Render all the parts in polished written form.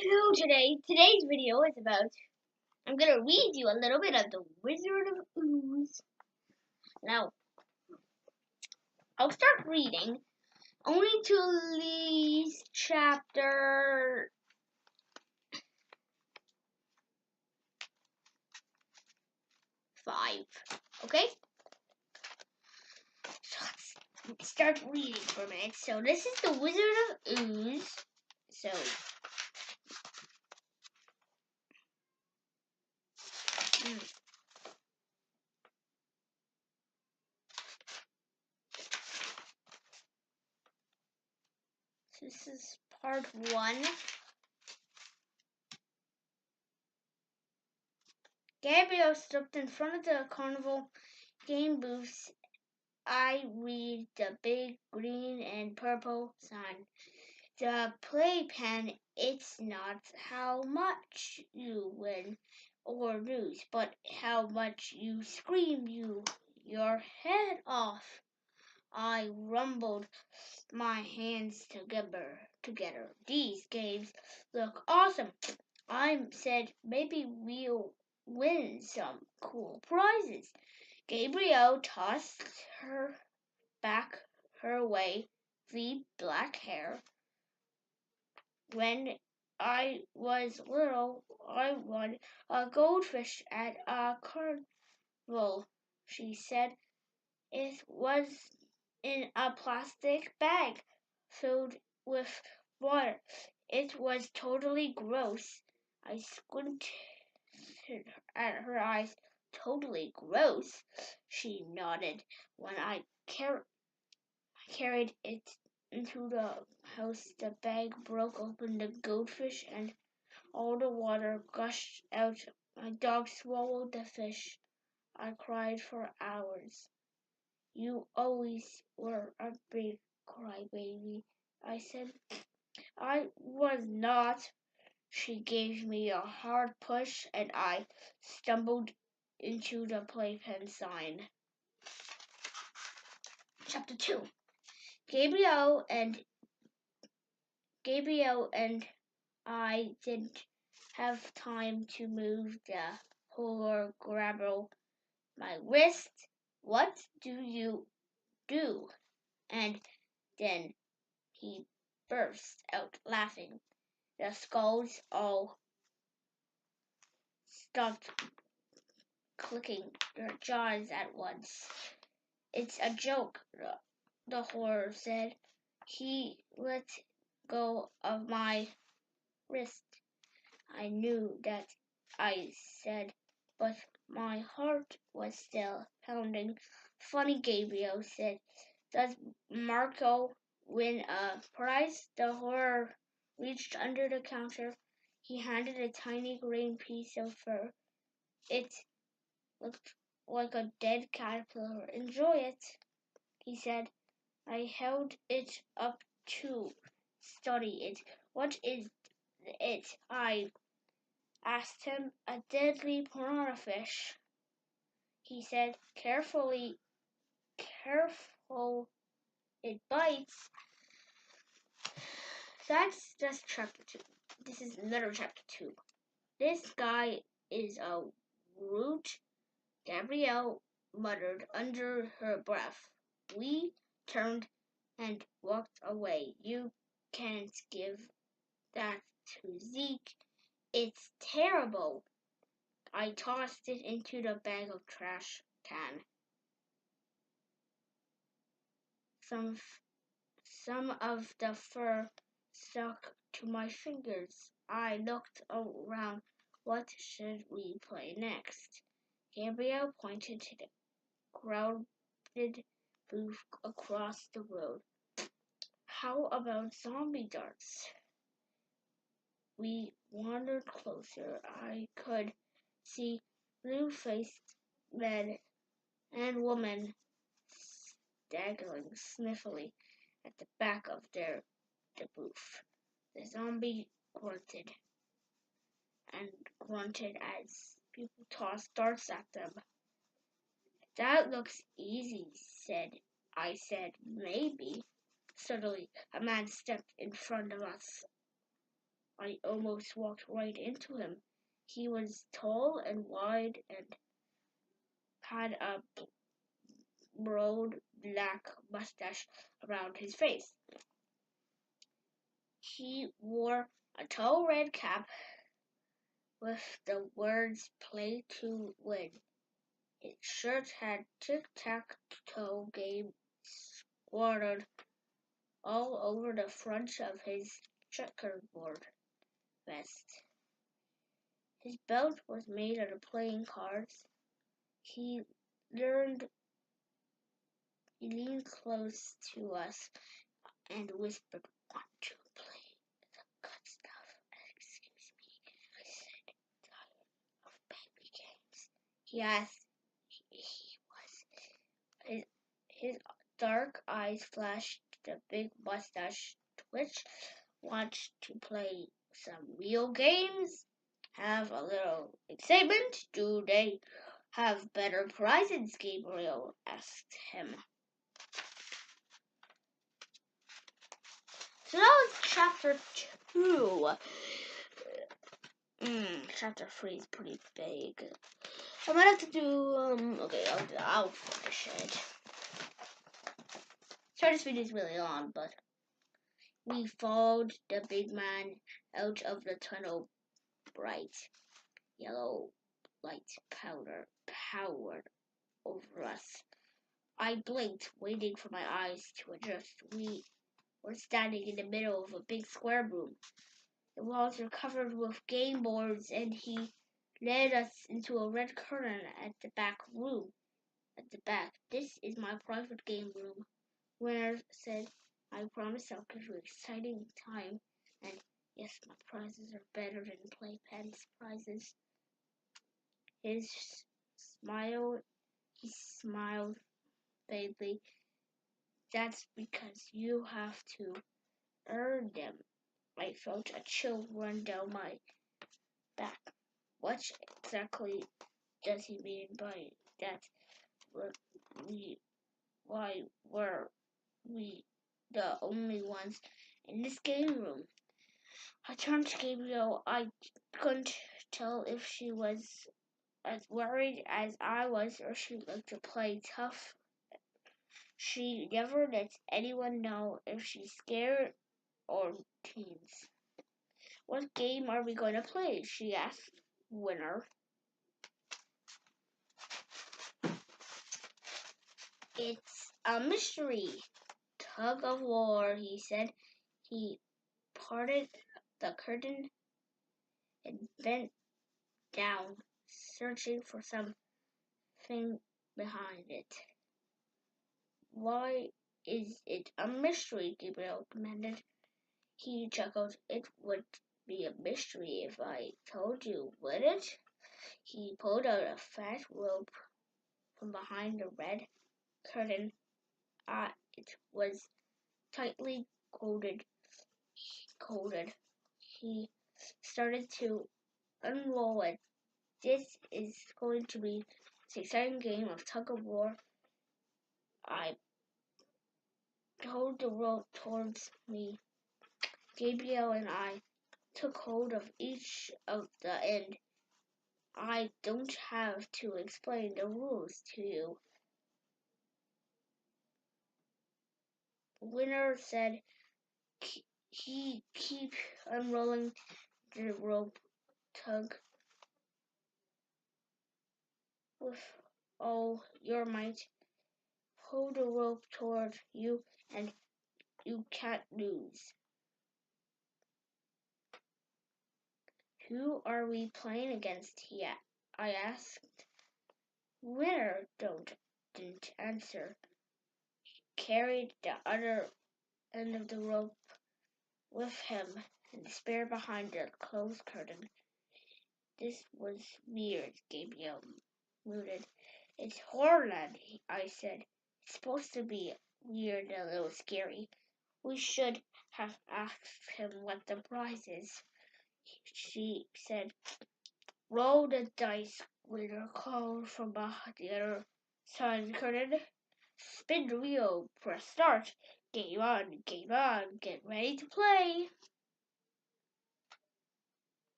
Hello today's video is about, I'm going to read you a little bit of the Wizard of Ooze. Now, I'll start reading only to at least chapter 5, okay? So let's start reading for a minute. So this is the Wizard of Ooze. So, this is part 1. Gabriel stopped in front of the carnival game booths. I read the big green and purple sign. The playpen, it's not how much you win or lose, but how much you scream your head off. I rumbled my hands together. These games look awesome. I said maybe we'll win some cool prizes. Gabrielle tossed her back her wavy black hair. When I was little, I won a goldfish at a carnival, she said. It was in a plastic bag filled with water. It was totally gross. I squinted at her eyes. Totally gross, she nodded. When I carried it into the house, the bag broke open, the goldfish and all the water gushed out. My dog swallowed the fish. I cried for hours. You always were a big crybaby, I said. I was not. She gave me a hard push and I stumbled into the playpen sign. Chapter 2. Gabrielle and I didn't have time to move the horror grabble my wrist. What do you do? And then he burst out laughing. The skulls all stopped clicking their jaws at once. It's a joke, the horror said. He let go of my wrist. I knew that, I said, but my heart was still pounding. Funny, Gabriel said. Does Marco win a prize? The horror reached under the counter. He handed a tiny green piece of fur. It looked like a dead caterpillar. Enjoy it, he said. I held it up to study it. What is it? I asked him. A deadly piranha fish, he said. Careful, it bites. That's just chapter 2. This is another chapter 2. This guy is a root, Gabrielle muttered under her breath. We turned and walked away. You can't give that to Zeke. It's terrible. I tossed it into the bag of trash can. Some of the fur stuck to my fingers. I looked around. What should we play next? Gabrielle pointed to the crowded booth across the road. How about zombie darts? We wandered closer. I could see blue-faced men and women staggering sniffily at the back of the booth. The zombie grunted as people tossed darts at them. That looks easy, I said, maybe. Suddenly, a man stepped in front of us. I almost walked right into him. He was tall and wide and had a broad black mustache around his face. He wore a tall red cap with the words "Play to Win." His shirt had tic-tac-toe game squatted all over the front of his checkerboard vest. His belt was made out of playing cards. He leaned close to us and whispered, "Want to play the good stuff?" "Excuse me," I said, "tired of baby games." He asked. His, his dark eyes flashed, the big mustache twitched. "Want to play some real games? Have a little excitement? Do they have better prizes?" Gabriel asked him. So that was chapter 2. Chapter 3 is pretty big. I might have to do, okay, I'll finish it. Sorry this video is really long, but we followed the big man out of the tunnel. Bright yellow light powered over us. I blinked, waiting for my eyes to adjust. We were standing in the middle of a big square room. The walls were covered with game boards, and he led us into a red curtain at the back room. At the back, "This is my private game room," Winner said. "I promise I'll give you an exciting time. And yes, my prizes are better than Playpen's prizes." His smile, he smiled vaguely. "That's because you have to earn them." I felt a chill run down my back. What exactly does he mean by that? Why were we the only ones in this game room? I turned to Gabriel. I couldn't tell if she was as worried as I was, or she liked to play tough. She never lets anyone know if she's scared or teens. "What game are we going to play?" she asked Winner. "It's a mystery tug of war," he said. He parted the curtain and bent down, searching for something behind it. "Why is it a mystery?" Gabriel demanded. He chuckled. "It would be a mystery if I told you, would it?" He pulled out a fat rope from behind the red curtain. It was tightly corded. He started to unroll it. "This is going to be an exciting game of tug of war." I pulled the rope towards me. Gabriel and I took hold of each of the end. "I don't have to explain the rules to you," Winner said. He keep unrolling the rope. "Tug with all your might. Pull the rope toward you, and you can't lose." "Who are we playing against?" I asked. Winner didn't answer. Carried the other end of the rope with him and disappeared behind the closed curtain. "This was weird," Gabriel mooted. "It's Horrorland," I said. "It's supposed to be weird and a little scary. We should have asked him what the prize is," she said. "Roll the dice," Winner called from behind the other side of the curtain. "Spin the wheel, press start. Game on, get ready to play."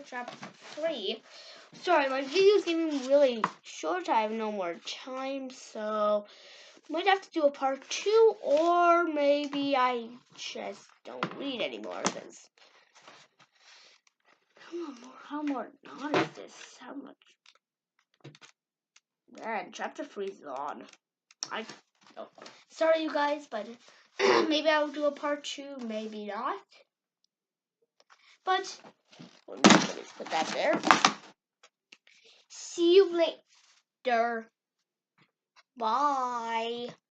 chapter 3. Sorry, my video's getting really short. I have no more time, so might have to do a part 2, or maybe I just don't read anymore, because how more long is this? How much? Man, chapter 3 is long. Sorry, you guys, but maybe I'll do a part 2, maybe not. But let me just put that there. See you later. Bye.